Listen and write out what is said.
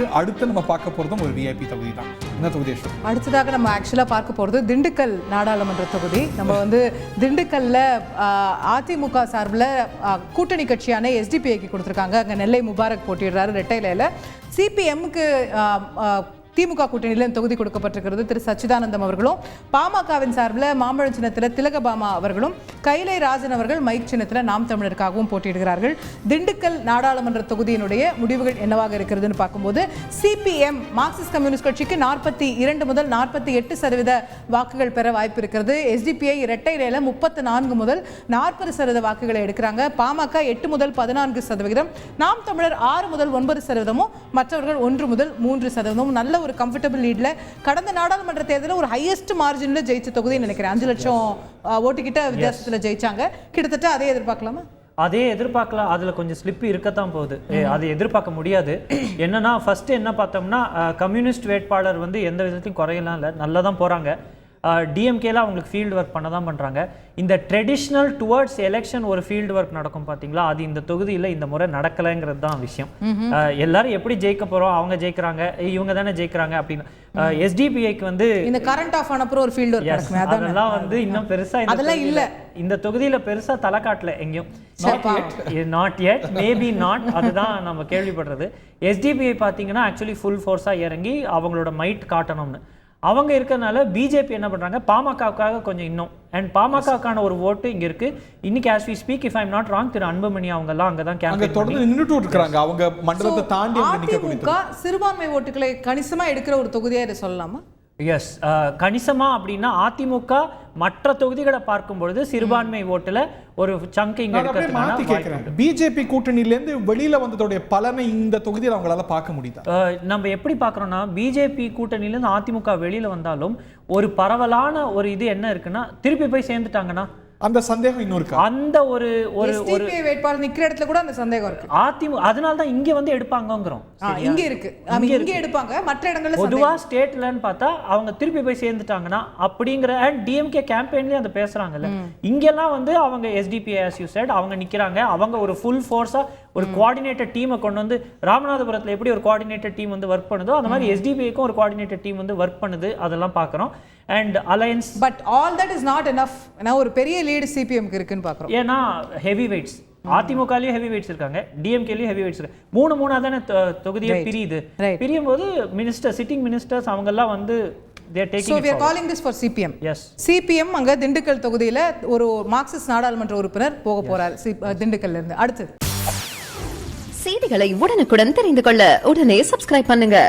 இருக்கு. அடுத்து நம்ம பார்க்க போறதும் ஒரு விஐபி தொகுதி தான். என்ன தொகுதி? அடுத்ததாக நம்ம ஆக்சுவலா பார்க்க போறது திண்டுக்கல் நாடாளுமன்ற தொகுதி. நம்ம திண்டுக்கல்ல அதிமுக சார்பில் கூட்டணி கட்சியான எஸ்டிபிஐக்கு கொடுத்துருக்காங்க. அங்கே நெல்லை முபாரக் போட்டியிடுறாரு ரெட்டையில. சிபிஎம்க்கு திமுக கூட்டணியில் இந்த தொகுதி கொடுக்கப்பட்டிருக்கிறது. திரு சச்சிதானந்தம் அவர்களும் பாமகவின் சார்பில் மாம்பழம் சின்னத்தில் திலகபாமா அவர்களும் கைலை ராஜன் அவர்கள் மைக் சின்னத்தில் நாம் தமிழருக்காகவும் போட்டியிடுகிறார்கள். திண்டுக்கல் நாடாளுமன்ற தொகுதியினுடைய முடிவுகள் என்னவாக இருக்கிறதுன்னு பார்க்கும்போது சிபிஎம் மார்க்சிஸ்ட் கம்யூனிஸ்ட் கட்சிக்கு 42 முதல் 48% வாக்குகள் பெற வாய்ப்பு இருக்கிறது. எஸ்டிபிஐ இரட்டையில 34 முதல் 40% வாக்குகளை எடுக்கிறாங்க. பாமக 8 முதல் 14%, நாம் தமிழர் 6 முதல் 9%, மற்றவர்கள் 1 முதல் 3%. நல்ல ஒரு கம்ஃபர்டபிள் லீட்ல கடந்த நாடாளுமன்ற தேர்தலில் ஒரு ஹையஸ்ட் மார்ஜின்ல ஜெயிச்ச தொகுதின்னு நினைக்கிறேன். 5 லட்சம் ஓட்டு கிட்ட வித்தியாசத்துல ஜெயிச்சாங்க. கிட்டத்தட்ட அதே எதிர்பார்க்கலாமா? அதே எதிர்பார்க்கலாம். அதுல கொஞ்சம் ஸ்லிப் இருக்கத்தான் போகுது. அது எதிர்பார்க்க முடியாது. என்னன்னா ஃபர்ஸ்ட் என்ன பார்த்தோம்னா கம்யூனிஸ்ட் வேட்பாளர் எந்த விதத்தையும் குறையலாம் இல்லை, நல்லா தான் போறாங்க. டிஎம்கேல அவங்களுக்கு ஃபீல்டு ஒர்க் பண்ண தான் பண்ணுறாங்க. இந்த ட்ரெடிஷ்னல் டுவர்ட்ஸ் எலெக்ஷன் ஒரு ஃபீல்டு ஒர்க் நடக்கும் பார்த்தீங்களா, அது இந்த தொகுதியில் இந்த முறை நடக்கலைங்கிறது தான் விஷயம். எல்லாரும் எப்படி ஜெயிக்க போகிறோம், அவங்க ஜெயிக்கிறாங்க, இவங்க தானே ஜெயிக்கிறாங்க அப்படின்னு. எஸ்டிபிஐக்கு இந்த கரண்ட் ஆஃப் ஆனப்புறம் ஒரு ஃபீல்டு ஒர்க் அதெல்லாம் இன்னும் பெருசா அதெல்லாம் இல்ல. இந்த தொகுதியில பெருசா தலை காட்டல எங்கேயும். நாட் yet, மேபி நாட், அதுதான் நம்ம கேள்விப்படுறது. எஸ்டிபிஐ பார்த்தீங்கன்னா ஆக்சுவலி ஃபுல் ஃபோர்ஸா இறங்கி அவங்களோட மைட் காட்டணும்னு அவங்க இருக்கிறதுனால பிஜேபி என்ன பண்றாங்க, பாமகவுக்காக கொஞ்சம் இன்னும் அண்ட் பாமகக்கான ஒரு ஓட்டு இங்க இருக்கு. இன்னைக்கு as we speak, if I'm not wrong, திரு அன்புமணி அவங்க எல்லாம் அங்க தான் கேம்பெயின் தொடர்ந்து நின்னுட்டு இருக்காங்க. அவங்க மண்டலத்தை தாண்டி அவங்க நிக்க கூடிய சிறுபான்மை ஓட்டுகளை கணிசமா எடுக்கிற ஒரு தொகுதியா இதை சொல்லலாமா? எஸ், கணிசமா அப்படின்னா அதிமுக மற்ற தொகுதிகளை பார்க்கும் பொழுது சிறுபான்மை ஓட்டுல ஒரு சங்கிங் எடுக்கிறதுக்கான பிஜேபி கூட்டணியிலேருந்து வெளியில வந்ததோடைய பலனை இந்த தொகுதியில் அவங்களால பார்க்க முடியுதா? நம்ம எப்படி பார்க்குறோம்னா பிஜேபி கூட்டணியிலேருந்து அதிமுக வெளியில வந்தாலும் ஒரு பரவலான ஒரு இது என்ன இருக்குன்னா திருப்பி போய் சேர்ந்துட்டாங்கன்னா அந்த சந்தேகம் இன்னும் இருக்கு. அந்த ஒரு ஒரு ஒரு வேட்பாளர் நிக்கிற இடத்துல கூட அந்த சந்தேகம் இருக்கு. அதிமுக அதனால தான் இங்க எடுப்பாங்கங்கிறோம். இங்க இருக்கு, இங்க எடுப்பாங்க, மற்ற இடங்கள்ல பொதுவா ஸ்டேட்லன்னு பார்த்தா அவங்க திருப்பி போய் சேர்ந்துட்டாங்கன்னா அப்படிங்கிற அண்ட் டிஎம்கே கேம்பெயின்லயே அந்த பேசுறாங்கல்ல. இங்கெல்லாம் அவங்க எஸ்டிபி as you said அவங்க நிக்கிறாங்க. அவங்க ஒரு ஃபுல் ஃபோர்ஸா ஒரு கோஆர்டினேட்டட் டீமை கொண்டு வந்து ராமநாதபுரத்தில் எப்படி ஒரு கோஆர்டினேட்டட் டீம் ஒர்க் பண்ணுதோ அந்த மாதிரி எஸ்டிபிஐக்கும் ஒரு கோஆர்டினேட்டட் டீம் ஒர்க் பண்ணுது. அதெல்லாம் பார்க்குறோம். And alliance but all that is not enough. ஒரு பெரிய லீடு சிபிஎம்க்கு இருக்குன்னு பார்க்குறோம். ஏன்னா ஹெவி வெயிட்ஸ் அதிமுகலயும் ஹெவி வெயிட்ஸ் இருக்காங்க, டிஎம்கேலயும் ஹெவி வெயிட்ஸ் இருக்கு. மூணா தானே தொகுதியை பிரியுது. பிரியும் போது மினிஸ்டர் சிட்டிங் மினிஸ்டர்ஸ் அவங்க எல்லாம் they are taking. So we are calling this for CPM. Yes. CPM அங்க திண்டுக்கல் தொகுதியில ஒரு மார்க்சிஸ்ட் நாடாளுமன்ற உறுப்பினர் போக போறார் திண்டுக்கல்ல இருந்து. அடுத்து செய்திகளை உடனுக்குடன் தெரிந்து கொள்ள உடனே சப்ஸ்கிரைப் பண்ணுங்க.